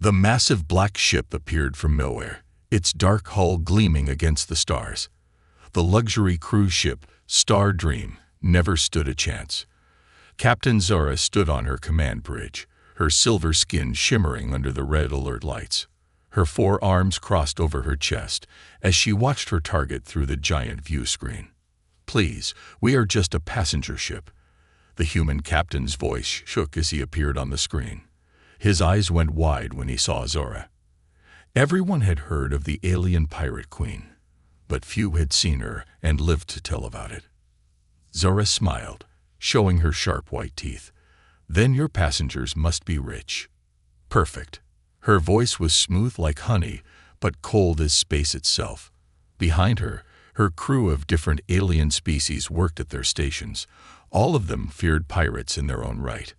The massive black ship appeared from nowhere, its dark hull gleaming against the stars. The luxury cruise ship, Star Dream, never stood a chance. Captain Zara stood on her command bridge, her silver skin shimmering under the red alert lights. Her 4 arms crossed over her chest as she watched her target through the giant view screen. "Please, we are just a passenger ship." The human captain's voice shook as he appeared on the screen. His eyes went wide when he saw Zara. Everyone had heard of the alien pirate queen, but few had seen her and lived to tell about it. Zara smiled, showing her sharp white teeth. "Then your passengers must be rich." "Perfect." Her voice was smooth like honey, but cold as space itself. Behind her, her crew of different alien species worked at their stations. All of them feared pirates in their own right.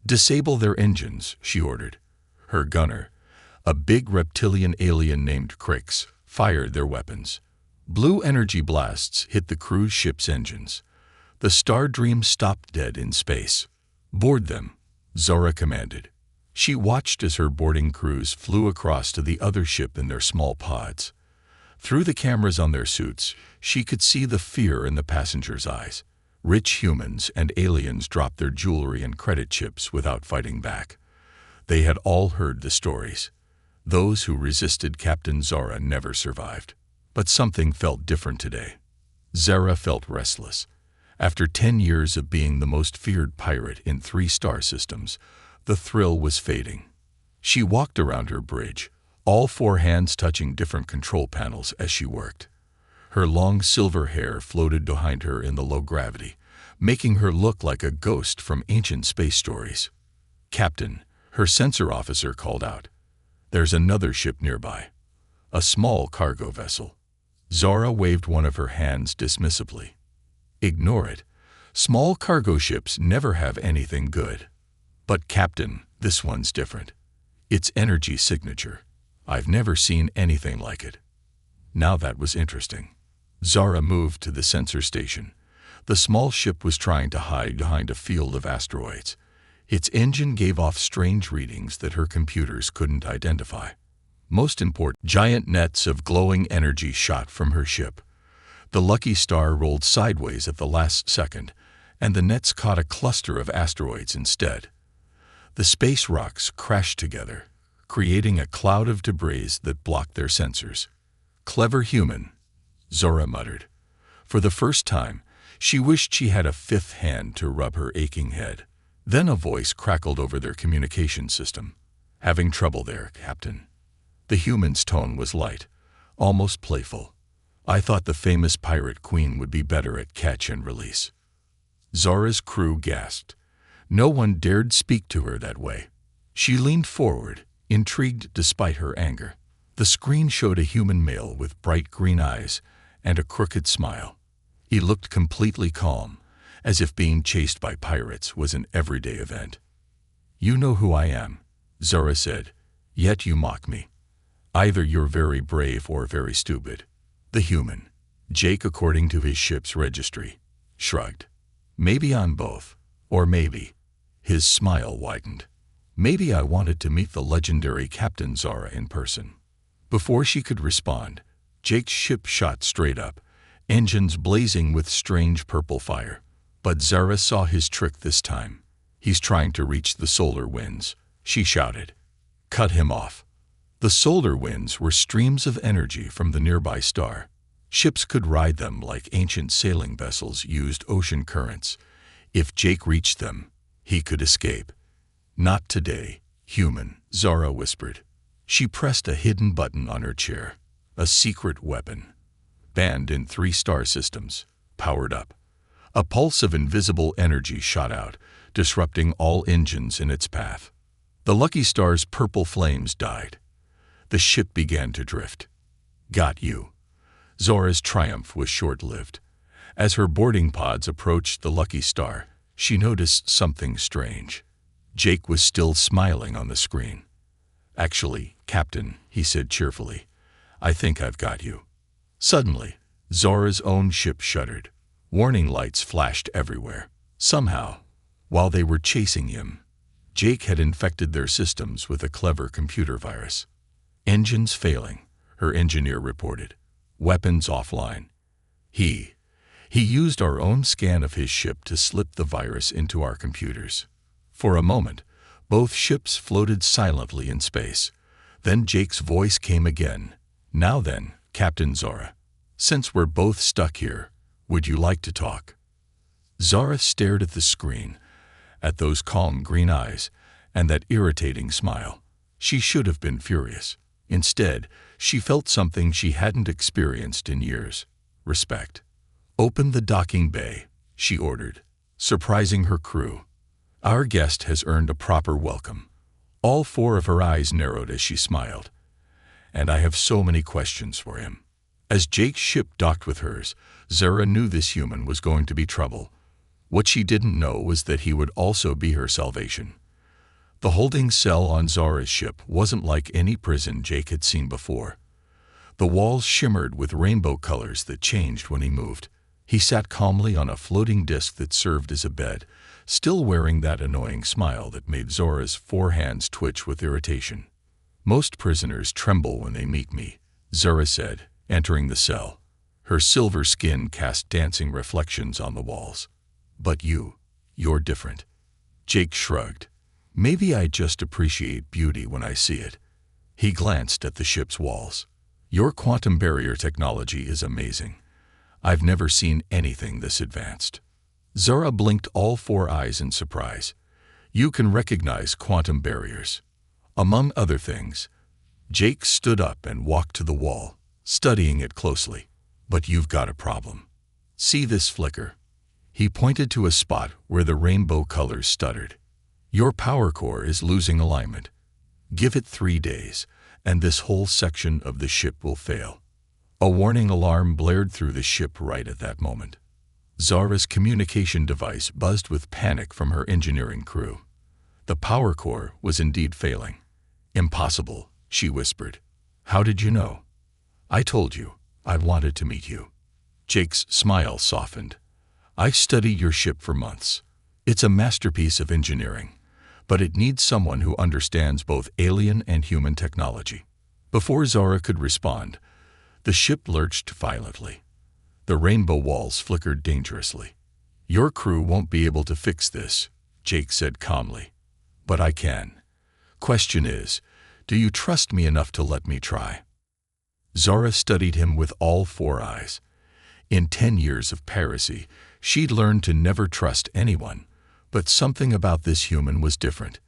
"Disable their engines," she ordered. Her gunner, a big reptilian alien named Crix, fired their weapons. Blue energy blasts hit the cruise ship's engines. The Star Dream stopped dead in space. "Board them," Zara commanded. She watched as her boarding crews flew across to the other ship in their small pods. Through the cameras on their suits, she could see the fear in the passengers' eyes. Rich humans and aliens dropped their jewelry and credit chips without fighting back. They had all heard the stories. Those who resisted Captain Zara never survived. But something felt different today. Zara felt restless. After 10 years of being the most feared pirate in 3 star systems, the thrill was fading. She walked around her bridge, all 4 hands touching different control panels as she worked. Her long silver hair floated behind her in the low gravity, making her look like a ghost from ancient space stories. "Captain," her sensor officer called out. "There's another ship nearby. A small cargo vessel." Zara waved one of her hands dismissively. "Ignore it. Small cargo ships never have anything good." "But Captain, this one's different. Its energy signature. I've never seen anything like it." Now that was interesting. Zara moved to the sensor station. The small ship was trying to hide behind a field of asteroids. Its engine gave off strange readings that her computers couldn't identify. Most important, giant nets of glowing energy shot from her ship. The Lucky Star rolled sideways at the last second, and the nets caught a cluster of asteroids instead. The space rocks crashed together, creating a cloud of debris that blocked their sensors. "Clever human," Zara muttered. For the first time, she wished she had a 5th hand to rub her aching head. Then a voice crackled over their communication system. "Having trouble there, Captain." The human's tone was light, almost playful. "I thought the famous pirate queen would be better at catch and release." Zara's crew gasped. No one dared speak to her that way. She leaned forward, intrigued despite her anger. The screen showed a human male with bright green eyes and a crooked smile. He looked completely calm, as if being chased by pirates was an everyday event. "You know who I am," Zara said, "yet you mock me. Either you're very brave or very stupid." The human, Jake according to his ship's registry, shrugged. "Maybe I'm both. Or maybe." His smile widened. "Maybe I wanted to meet the legendary Captain Zara in person." Before she could respond, Jake's ship shot straight up, engines blazing with strange purple fire. But Zara saw his trick this time. "He's trying to reach the solar winds," she shouted. "Cut him off." The solar winds were streams of energy from the nearby star. Ships could ride them like ancient sailing vessels used ocean currents. If Jake reached them, he could escape. "Not today, human," Zara whispered. She pressed a hidden button on her chair. A secret weapon. Banned in 3 star systems. Powered up. A pulse of invisible energy shot out, disrupting all engines in its path. The Lucky Star's purple flames died. The ship began to drift. "Got you." Zara's triumph was short-lived. As her boarding pods approached the Lucky Star, she noticed something strange. Jake was still smiling on the screen. "Actually, Captain," he said cheerfully, "I think I've got you." Suddenly, Zara's own ship shuddered. Warning lights flashed everywhere. Somehow, while they were chasing him, Jake had infected their systems with a clever computer virus. Engines failing, her engineer reported. Weapons offline. He used our own scan of his ship to slip the virus into our computers. For a moment, both ships floated silently in space. Then Jake's voice came again. Now then, Captain Zara, since we're both stuck here, would you like to talk? Zara stared at the screen, at those calm green eyes, and that irritating smile. She should have been furious. Instead, she felt something she hadn't experienced in years: respect. Open the docking bay, she ordered, surprising her crew. Our guest has earned a proper welcome. All four of her eyes narrowed as she smiled. And I have so many questions for him. As Jake's ship docked with hers, Zara knew this human was going to be trouble. What she didn't know was that he would also be her salvation. The holding cell on Zara's ship wasn't like any prison Jake had seen before. The walls shimmered with rainbow colors that changed when he moved. He sat calmly on a floating disc that served as a bed, still wearing that annoying smile that made Zora's four hands twitch with irritation. Most prisoners tremble when they meet me, Zora said, entering the cell. Her silver skin cast dancing reflections on the walls. But you're different. Jake shrugged. Maybe I just appreciate beauty when I see it. He glanced at the ship's walls. Your quantum barrier technology is amazing. I've never seen anything this advanced. Zara blinked all four eyes in surprise. You can recognize quantum barriers. Among other things. Jake stood up and walked to the wall, studying it closely. But you've got a problem. See this flicker? He pointed to a spot where the rainbow colors stuttered. Your power core is losing alignment. Give it 3 days, and this whole section of the ship will fail. A warning alarm blared through the ship right at that moment. Zara's communication device buzzed with panic from her engineering crew. The power core was indeed failing. Impossible, she whispered. How did you know? I told you. I wanted to meet you. Jake's smile softened. I've studied your ship for months. It's a masterpiece of engineering, but it needs someone who understands both alien and human technology. Before Zara could respond, the ship lurched violently. The rainbow walls flickered dangerously. Your crew won't be able to fix this, Jake said calmly. But I can. Question is, do you trust me enough to let me try? Zara studied him with all four eyes. In 10 years of piracy, she'd learned to never trust anyone, but something about this human was different.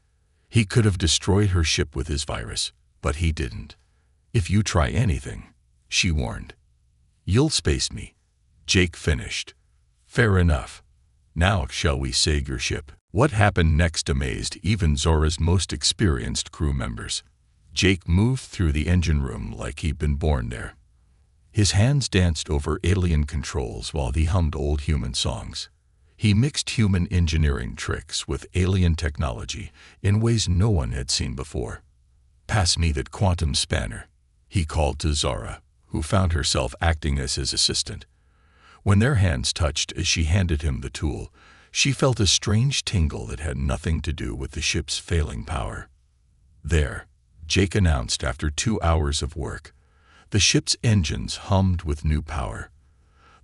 He could have destroyed her ship with his virus, but he didn't. If you try anything, she warned. You'll space me, Jake finished. Fair enough. Now shall we sag your ship? What happened next amazed even Zora's most experienced crew members. Jake moved through the engine room like he'd been born there. His hands danced over alien controls while he hummed old human songs. He mixed human engineering tricks with alien technology in ways no one had seen before. Pass me that quantum spanner, he called to Zara, who found herself acting as his assistant. When their hands touched as she handed him the tool, she felt a strange tingle that had nothing to do with the ship's failing power. There, Jake announced after 2 hours of work. The ship's engines hummed with new power.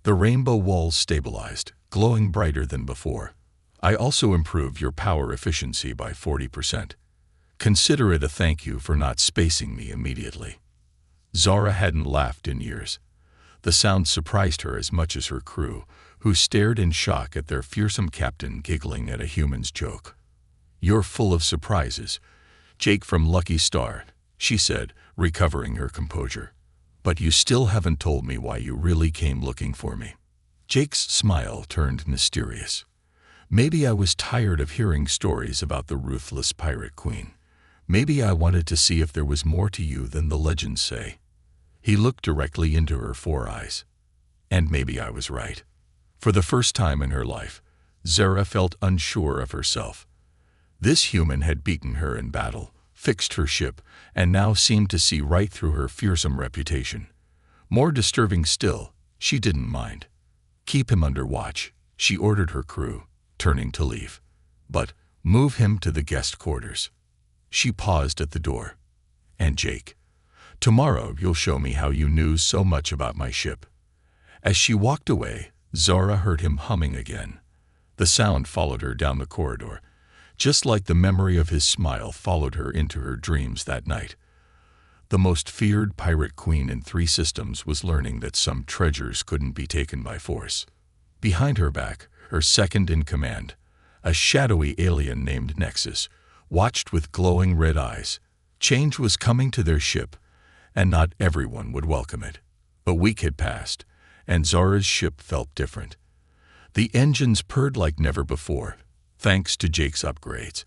The rainbow walls stabilized, glowing brighter than before. I also improved your power efficiency by 40%. Consider it a thank you for not spacing me immediately. Zara hadn't laughed in years. The sound surprised her as much as her crew, who stared in shock at their fearsome captain giggling at a human's joke. You're full of surprises, Jake from Lucky Star, she said, recovering her composure. But you still haven't told me why you really came looking for me. Jake's smile turned mysterious. Maybe I was tired of hearing stories about the ruthless pirate queen. Maybe I wanted to see if there was more to you than the legends say. He looked directly into her four eyes. And maybe I was right. For the first time in her life, Zara felt unsure of herself. This human had beaten her in battle, fixed her ship, and now seemed to see right through her fearsome reputation. More disturbing still, she didn't mind. Keep him under watch, she ordered her crew, turning to leave. But, Move him to the guest quarters." She paused at the door. "And Jake, tomorrow you'll show me how you knew so much about my ship." As she walked away, Zara heard him humming again. The sound followed her down the corridor, just like the memory of his smile followed her into her dreams that night. The most feared pirate queen in 3 systems was learning that some treasures couldn't be taken by force. Behind her back, her second in command, a shadowy alien named Nexus, watched with glowing red eyes. Change was coming to their ship, and not everyone would welcome it. A week had passed, and Zara's ship felt different. The engines purred like never before, thanks to Jake's upgrades.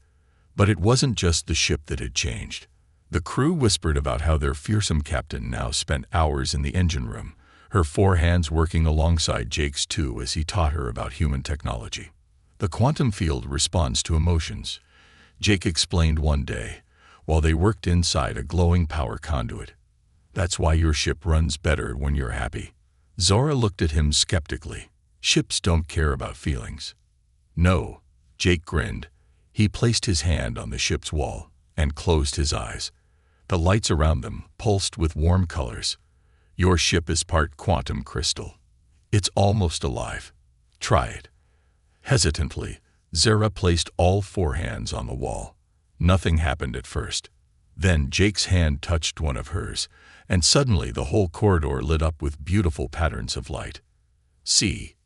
But it wasn't just the ship that had changed. The crew whispered about how their fearsome captain now spent hours in the engine room, her 4 hands working alongside Jake's 2 as he taught her about human technology. The quantum field responds to emotions, Jake explained one day, while they worked inside a glowing power conduit. "That's why your ship runs better when you're happy." Zara looked at him skeptically. "Ships don't care about feelings." "No," Jake grinned. He placed his hand on the ship's wall and closed his eyes. The lights around them pulsed with warm colors. "Your ship is part quantum crystal. It's almost alive. Try it." Hesitantly, Zara placed all 4 hands on the wall. Nothing happened at first. Then Jake's hand touched one of hers, and suddenly the whole corridor lit up with beautiful patterns of light. "See,"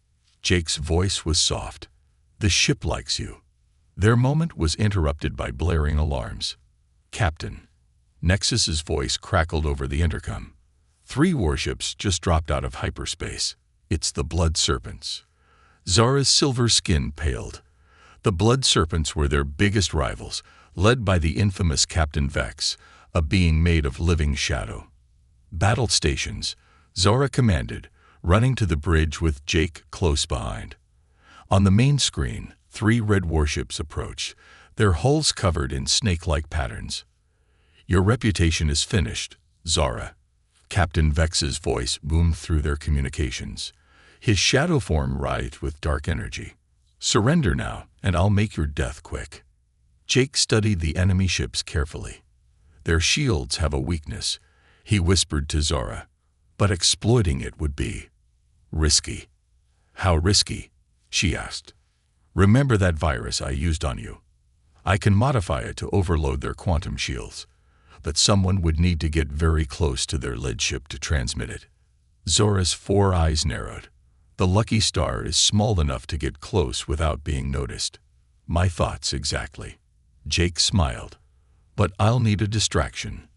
Jake's voice was soft. "The ship likes you." Their moment was interrupted by blaring alarms. "Captain," Nexus's voice crackled over the intercom. 3 warships just dropped out of hyperspace. It's the Blood Serpents." Zara's silver skin paled. The Blood Serpents were their biggest rivals, led by the infamous Captain Vex, a being made of living shadow. "Battle stations," Zara commanded, running to the bridge with Jake close behind. On the main screen, 3 red warships approached, their hulls covered in snake-like patterns. "Your reputation is finished, Zara." Captain Vex's voice boomed through their communications. His shadow form writhed with dark energy. "Surrender now, and I'll make your death quick." Jake studied the enemy ships carefully. "Their shields have a weakness," he whispered to Zara, "but exploiting it would be risky." "How risky?" she asked. "Remember that virus I used on you? I can modify it to overload their quantum shields, but someone would need to get very close to their lead ship to transmit it." Zora's 4 eyes narrowed. "The lucky star is small enough to get close without being noticed." "My thoughts exactly." Jake smiled. "But I'll need a distraction."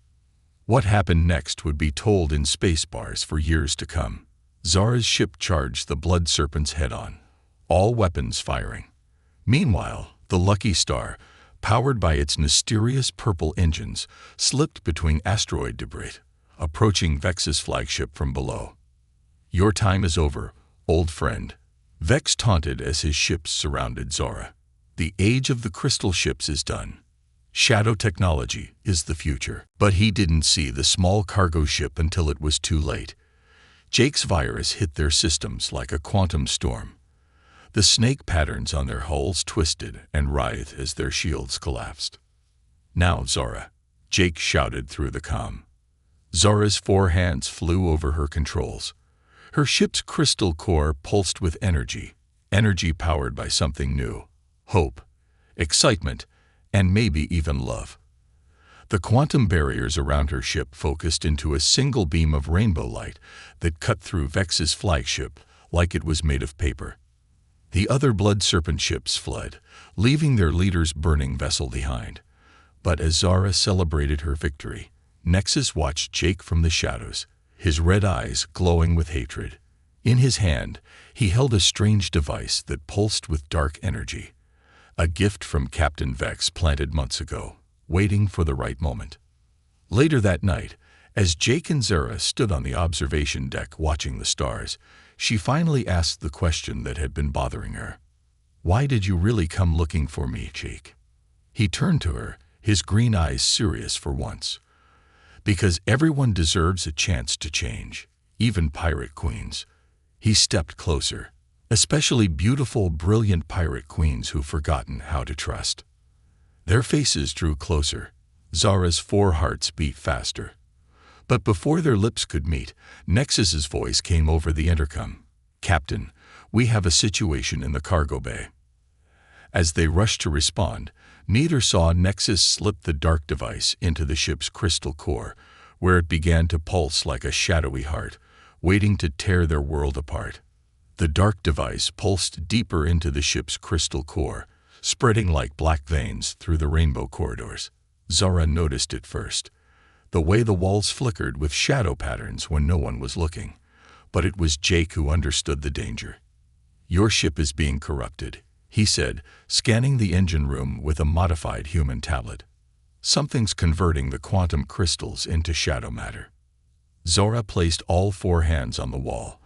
What happened next would be told in space bars for years to come. Zara's ship charged the Blood Serpents head-on, all weapons firing. Meanwhile, the Lucky Star, powered by its mysterious purple engines, slipped between asteroid debris, approaching Vex's flagship from below. "Your time is over, old friend," Vex taunted as his ships surrounded Zara. "The age of the crystal ships is done. Shadow technology is the future." But he didn't see the small cargo ship until it was too late. Jake's virus hit their systems like a quantum storm. The snake patterns on their hulls twisted and writhed as their shields collapsed. "Now, Zara," Jake shouted through the comm. Zara's 4 hands flew over her controls. Her ship's crystal core pulsed with energy powered by something new: hope, excitement, and maybe even love. The quantum barriers around her ship focused into a single beam of rainbow light that cut through Vex's flagship like it was made of paper. The other Blood Serpent ships fled, leaving their leader's burning vessel behind. But as Zara celebrated her victory, Nexus watched Jake from the shadows, his red eyes glowing with hatred. In his hand, he held a strange device that pulsed with dark energy, a gift from Captain Vex planted months ago, waiting for the right moment. Later that night, as Jake and Zara stood on the observation deck watching the stars, she finally asked the question that had been bothering her. "Why did you really come looking for me, Jake?" He turned to her, his green eyes serious for once. "Because everyone deserves a chance to change, even pirate queens." He stepped closer. "Especially beautiful, brilliant pirate queens who've forgotten how to trust." Their faces drew closer. Zara's 4 hearts beat faster. But before their lips could meet, Nexus's voice came over the intercom. "Captain, we have a situation in the cargo bay." As they rushed to respond, neither saw Nexus slip the dark device into the ship's crystal core, where it began to pulse like a shadowy heart, waiting to tear their world apart. The dark device pulsed deeper into the ship's crystal core, spreading like black veins through the rainbow corridors. Zara noticed it first, the way the walls flickered with shadow patterns when no one was looking. But it was Jake who understood the danger. "Your ship is being corrupted," he said, scanning the engine room with a modified human tablet. "Something's converting the quantum crystals into shadow matter." Zara placed all 4 hands on the wall,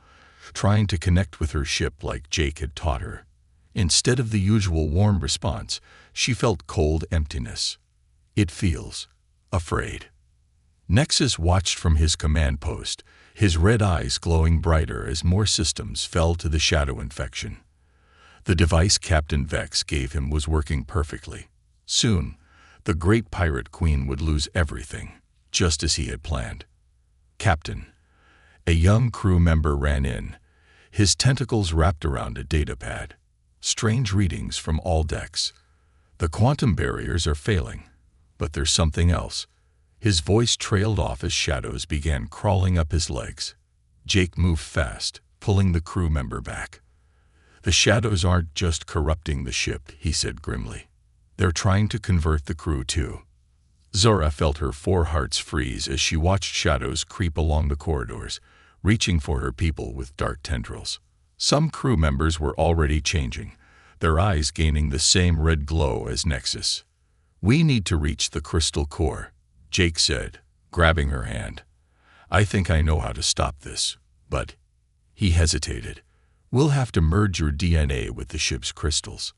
trying to connect with her ship like Jake had taught her. Instead of the usual warm response, she felt cold emptiness. "It feels afraid." Nexus watched from his command post, his red eyes glowing brighter as more systems fell to the shadow infection. The device Captain Vex gave him was working perfectly. Soon, the great pirate queen would lose everything, just as he had planned. "Captain." A young crew member ran in, his tentacles wrapped around a data pad. Strange readings from all decks. "The quantum barriers are failing, but there's something else." His voice trailed off as shadows began crawling up his legs. Jake moved fast, pulling the crew member back. "The shadows aren't just corrupting the ship," he said grimly. "They're trying to convert the crew too." Zara felt her 4 hearts freeze as she watched shadows creep along the corridors, reaching for her people with dark tendrils. Some crew members were already changing, their eyes gaining the same red glow as Nexus. "We need to reach the crystal core," Jake said, grabbing her hand. "I think I know how to stop this, but—" He hesitated. "We'll have to merge your DNA with the ship's crystals.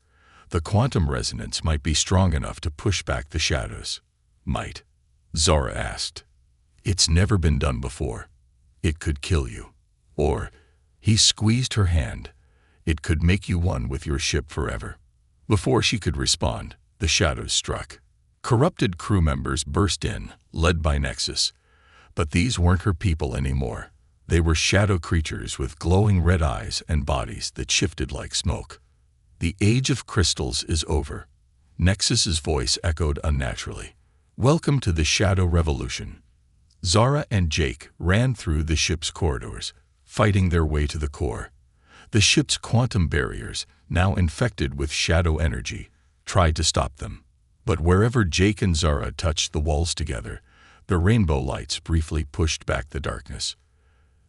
The quantum resonance might be strong enough to push back the shadows." "Might?" Zara asked. "It's never been done before. It could kill you. Or," he squeezed her hand, "it could make you one with your ship forever." Before she could respond, the shadows struck. Corrupted crew members burst in, led by Nexus. But these weren't her people anymore. They were shadow creatures with glowing red eyes and bodies that shifted like smoke. "The age of crystals is over." Nexus's voice echoed unnaturally. "Welcome to the Shadow Revolution." Zara and Jake ran through the ship's corridors, fighting their way to the core. The ship's quantum barriers, now infected with shadow energy, tried to stop them. But wherever Jake and Zara touched the walls together, the rainbow lights briefly pushed back the darkness.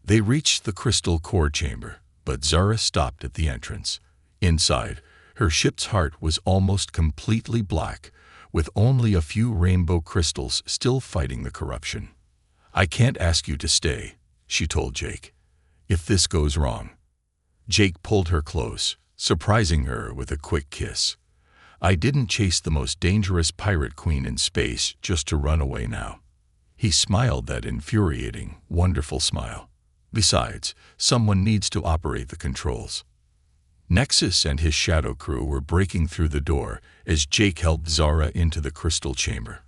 They reached the crystal core chamber, but Zara stopped at the entrance. Inside, her ship's heart was almost completely black, with only a few rainbow crystals still fighting the corruption. "I can't ask you to stay," she told Jake. "If this goes wrong." Jake pulled her close, surprising her with a quick kiss. "I didn't chase the most dangerous pirate queen in space just to run away now." He smiled that infuriating, wonderful smile. "Besides, someone needs to operate the controls." Nexus and his shadow crew were breaking through the door as Jake helped Zara into the crystal chamber.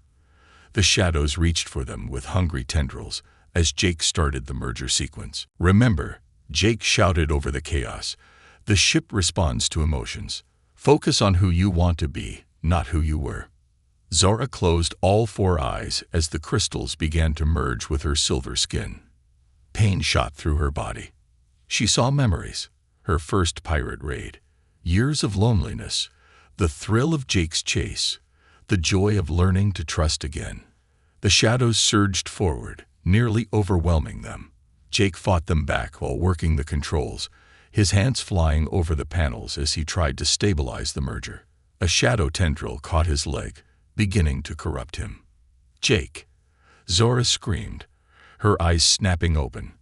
The shadows reached for them with hungry tendrils as Jake started the merger sequence. "Remember," Jake shouted over the chaos, "the ship responds to emotions. Focus on who you want to be, not who you were." Zara closed all 4 eyes as the crystals began to merge with her silver skin. Pain shot through her body. She saw memories, her first pirate raid, years of loneliness, the thrill of Jake's chase, the joy of learning to trust again. The shadows surged forward, nearly overwhelming them. Jake fought them back while working the controls, his hands flying over the panels as he tried to stabilize the merger. A shadow tendril caught his leg, beginning to corrupt him. "Jake!" Zora screamed, her eyes snapping open.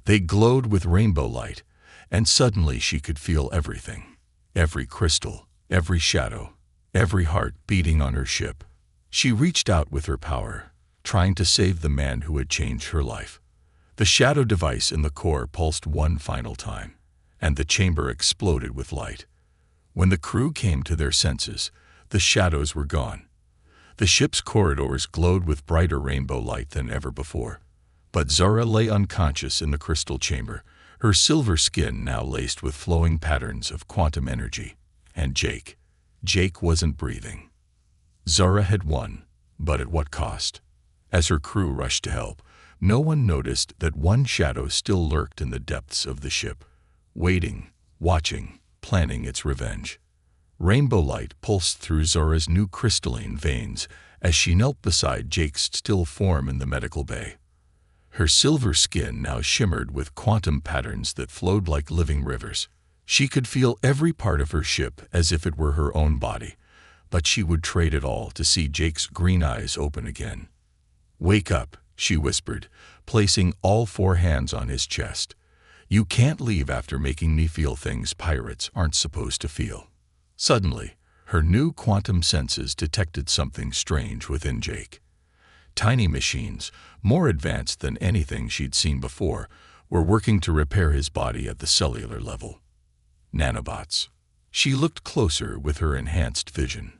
They glowed with rainbow light, and suddenly she could feel everything. Every crystal, every shadow, every heart beating on her ship. She reached out with her power, trying to save the man who had changed her life. The shadow device in the core pulsed one final time, and the chamber exploded with light. When the crew came to their senses, The shadows were gone. The ship's corridors glowed with brighter rainbow light than ever before. But Zara lay unconscious in the crystal chamber, her silver skin now laced with flowing patterns of quantum energy. And Jake wasn't breathing. Zara had won, but at what cost? As her crew rushed to help, no one noticed that one shadow still lurked in the depths of the ship, waiting, watching, planning its revenge. Rainbow light pulsed through Zora's new crystalline veins as she knelt beside Jake's still form in the medical bay. Her silver skin now shimmered with quantum patterns that flowed like living rivers. She could feel every part of her ship as if it were her own body, but she would trade it all to see Jake's green eyes open again. "Wake up," she whispered, placing all four hands on his chest. "You can't leave after making me feel things pirates aren't supposed to feel." Suddenly, her new quantum senses detected something strange within Jake. Tiny machines, more advanced than anything she'd seen before, were working to repair his body at the cellular level. Nanobots. She looked closer with her enhanced vision.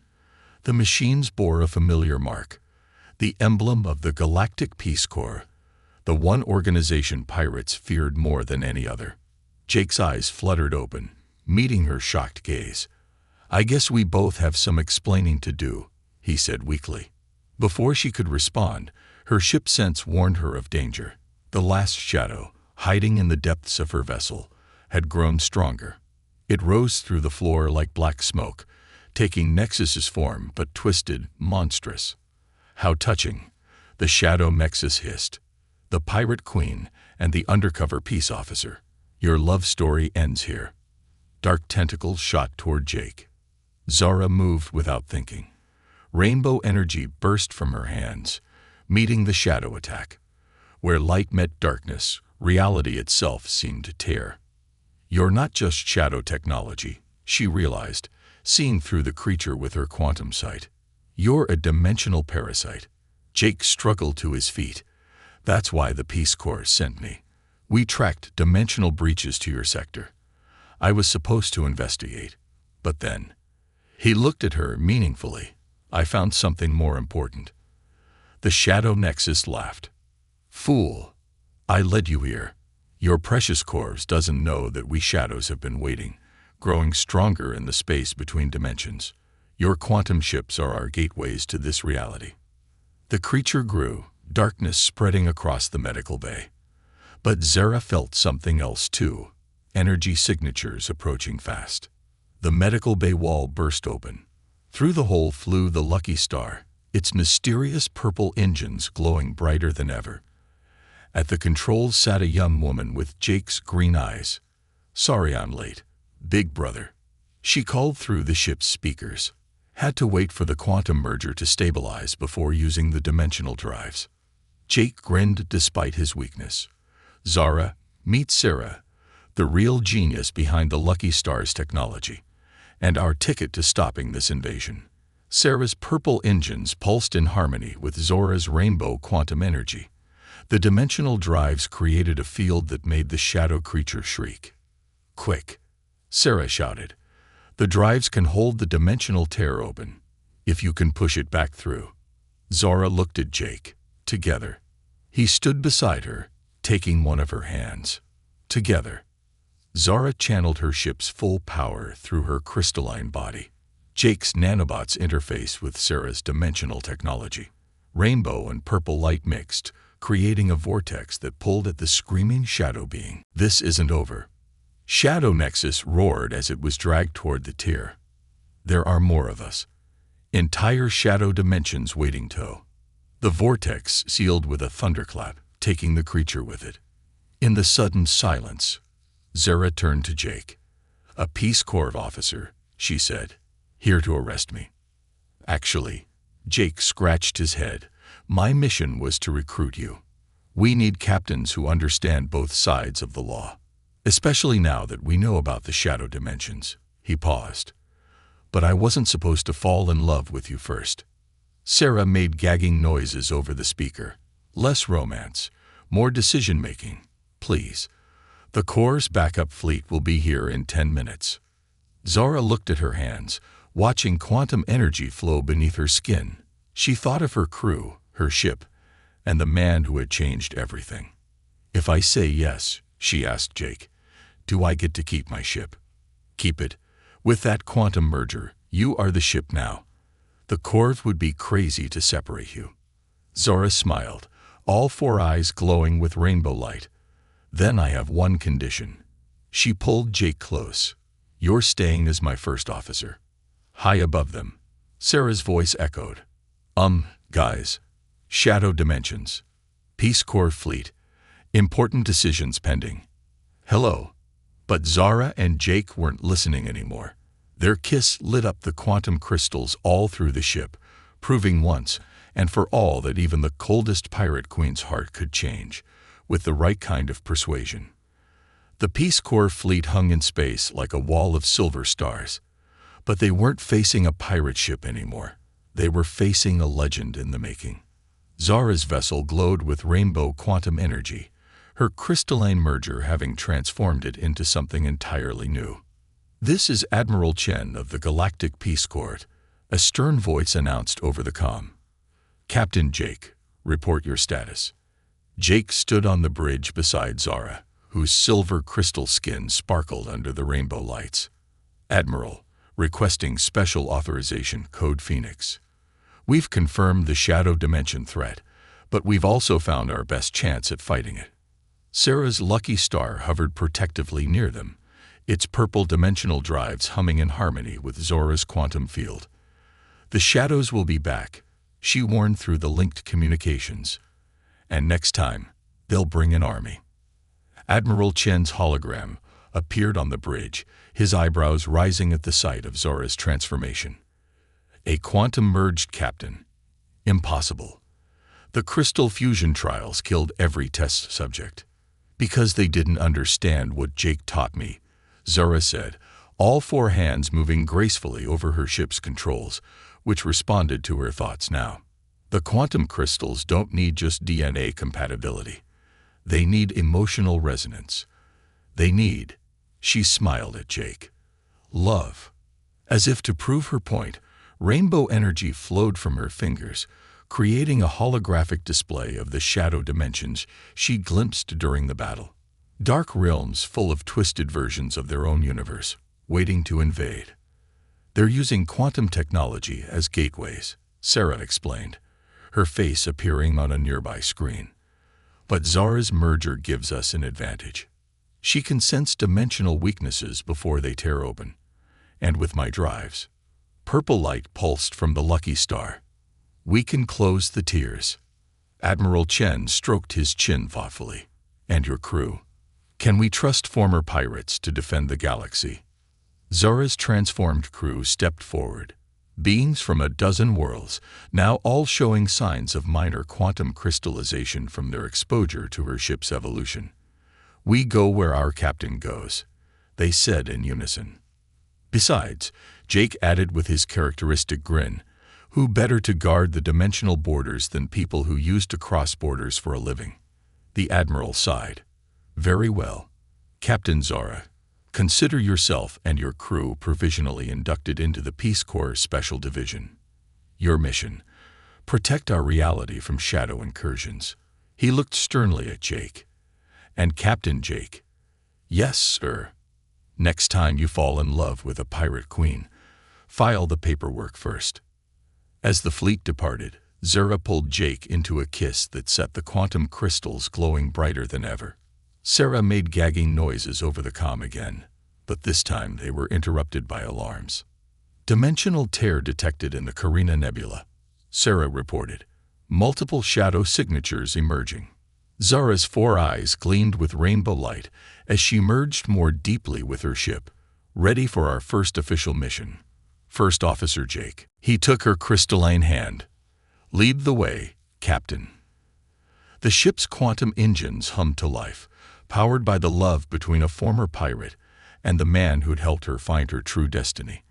The machines bore a familiar mark, the emblem of the Galactic Peace Corps, the one organization pirates feared more than any other. Jake's eyes fluttered open, meeting her shocked gaze. "I guess we both have some explaining to do," he said weakly. Before she could respond, her ship sense warned her of danger. The last shadow, hiding in the depths of her vessel, had grown stronger. It rose through the floor like black smoke, taking Nexus's form but twisted, monstrous. "How touching," the shadow Nexus hissed. "The pirate queen and the undercover peace officer. Your love story ends here." Dark tentacles shot toward Jake. Zara moved without thinking. Rainbow energy burst from her hands, meeting the shadow attack. Where light met darkness, reality itself seemed to tear. "You're not just shadow technology," she realized, seeing through the creature with her quantum sight. "You're a dimensional parasite." Jake struggled to his feet. "That's why the Peace Corps sent me. We tracked dimensional breaches to your sector. I was supposed to investigate. But then..." He looked at her meaningfully. "I found something more important." The shadow Nexus laughed. "Fool, I led you here. Your precious corpse doesn't know that we shadows have been waiting, growing stronger in the space between dimensions. Your quantum ships are our gateways to this reality." The creature grew, darkness spreading across the medical bay. But Zara felt something else too, energy signatures approaching fast. The medical bay wall burst open. Through the hole flew the Lucky Star, its mysterious purple engines glowing brighter than ever. At the controls sat a young woman with Jake's green eyes. "Sorry I'm late, big brother," she called through the ship's speakers. "Had to wait for the quantum merger to stabilize before using the dimensional drives." Jake grinned despite his weakness. "Zara, meet Sarah, the real genius behind the Lucky Star's technology, and our ticket to stopping this invasion." Sarah's purple engines pulsed in harmony with Zora's rainbow quantum energy. The dimensional drives created a field that made the shadow creature shriek. "Quick," Sarah shouted. "The drives can hold the dimensional tear open, if you can push it back through." Zora looked at Jake. Together. He stood beside her, taking one of her hands. Together. Zara channeled her ship's full power through her crystalline body. Jake's nanobots interfaced with Sarah's dimensional technology. Rainbow and purple light mixed, creating a vortex that pulled at the screaming shadow being. "This isn't over." Shadow Nexus roared as it was dragged toward the tier. "There are more of us. Entire shadow dimensions waiting tow." The vortex sealed with a thunderclap, taking the creature with it. In the sudden silence, Zara turned to Jake. "A Peace Corps officer," she said, "here to arrest me." "Actually," Jake scratched his head, "my mission was to recruit you. We need captains who understand both sides of the law. Especially now that we know about the shadow dimensions." He paused. "But I wasn't supposed to fall in love with you first." Sarah made gagging noises over the speaker. "Less romance, more decision-making, please. The Corps' backup fleet will be here in 10 minutes." Zara looked at her hands, watching quantum energy flow beneath her skin. She thought of her crew, her ship, and the man who had changed everything. "If I say yes," she asked Jake, "do I get to keep my ship?" "Keep it. With that quantum merger, you are the ship now. The Corv would be crazy to separate you." Zora smiled, all four eyes glowing with rainbow light. "Then I have one condition." She pulled Jake close. "You're staying as my first officer." High above them, Sarah's voice echoed. Guys. Shadow dimensions. Peace Corps fleet. Important decisions pending." "Hello." But Zara and Jake weren't listening anymore. Their kiss lit up the quantum crystals all through the ship, proving once and for all that even the coldest pirate queen's heart could change, with the right kind of persuasion. The Peace Corps fleet hung in space like a wall of silver stars. But they weren't facing a pirate ship anymore. They were facing a legend in the making. Zara's vessel glowed with rainbow quantum energy, her crystalline merger having transformed it into something entirely new. "This is Admiral Chen of the Galactic Peace Corps," a stern voice announced over the comm. "Captain Jake, report your status." Jake stood on the bridge beside Zara, whose silver crystal skin sparkled under the rainbow lights. "Admiral, requesting special authorization code Phoenix. We've confirmed the shadow dimension threat, but we've also found our best chance at fighting it." Sarah's lucky star hovered protectively near them, its purple dimensional drives humming in harmony with Zora's quantum field. "The shadows will be back," she warned through the linked communications. "And next time, they'll bring an army." Admiral Chen's hologram appeared on the bridge, his eyebrows rising at the sight of Zora's transformation. "A quantum-merged captain. Impossible. The crystal fusion trials killed every test subject." "Because they didn't understand what Jake taught me," Zora said, all four hands moving gracefully over her ship's controls, which responded to her thoughts now. "The quantum crystals don't need just DNA compatibility. They need emotional resonance. They need," she smiled at Jake, "love." As if to prove her point, rainbow energy flowed from her fingers, creating a holographic display of the shadow dimensions she glimpsed during the battle. Dark realms full of twisted versions of their own universe, waiting to invade. "They're using quantum technology as gateways," Sarah explained, her face appearing on a nearby screen. "But Zara's merger gives us an advantage. She can sense dimensional weaknesses before they tear open. And with my drives," purple light pulsed from the lucky star, "we can close the tiers." Admiral Chen stroked his chin thoughtfully. "And your crew? Can we trust former pirates to defend the galaxy?" Zara's transformed crew stepped forward, beings from a dozen worlds, now all showing signs of minor quantum crystallization from their exposure to her ship's evolution. "We go where our captain goes," they said in unison. Besides, Jake added with his characteristic grin, "Who better to guard the dimensional borders than people who used to cross borders for a living?" The Admiral sighed. "Very well. Captain Zara, consider yourself and your crew provisionally inducted into the Peace Corps Special Division. Your mission: protect our reality from shadow incursions." He looked sternly at Jake. "And Captain Jake." "Yes, sir. Next time you fall in love with a pirate queen, file the paperwork first." As the fleet departed, Zara pulled Jake into a kiss that set the quantum crystals glowing brighter than ever. Sarah made gagging noises over the comm again, but this time they were interrupted by alarms. "Dimensional tear detected in the Carina Nebula," Sarah reported, multiple shadow signatures emerging. Zara's four eyes gleamed with rainbow light as she merged more deeply with her ship, ready for our first official mission. "First Officer Jake." He took her crystalline hand. "Lead the way, Captain." The ship's quantum engines hummed to life, powered by the love between a former pirate and the man who'd helped her find her true destiny.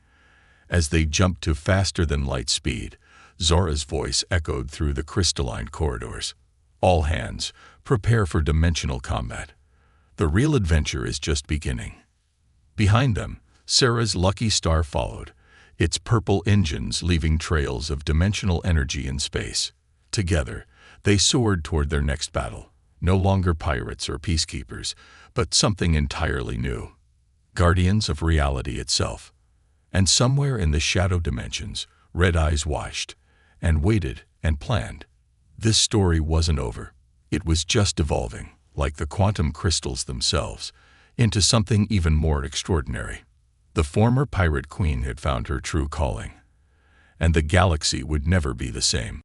As they jumped to faster-than-light speed, Zora's voice echoed through the crystalline corridors. "All hands, prepare for dimensional combat. The real adventure is just beginning." Behind them, Sarah's lucky star followed, its purple engines leaving trails of dimensional energy in space. Together, they soared toward their next battle, no longer pirates or peacekeepers, but something entirely new. Guardians of reality itself. And somewhere in the shadow dimensions, Red Eyes watched, and waited, and planned. This story wasn't over. It was just evolving, like the quantum crystals themselves, into something even more extraordinary. The former pirate queen had found her true calling, and the galaxy would never be the same.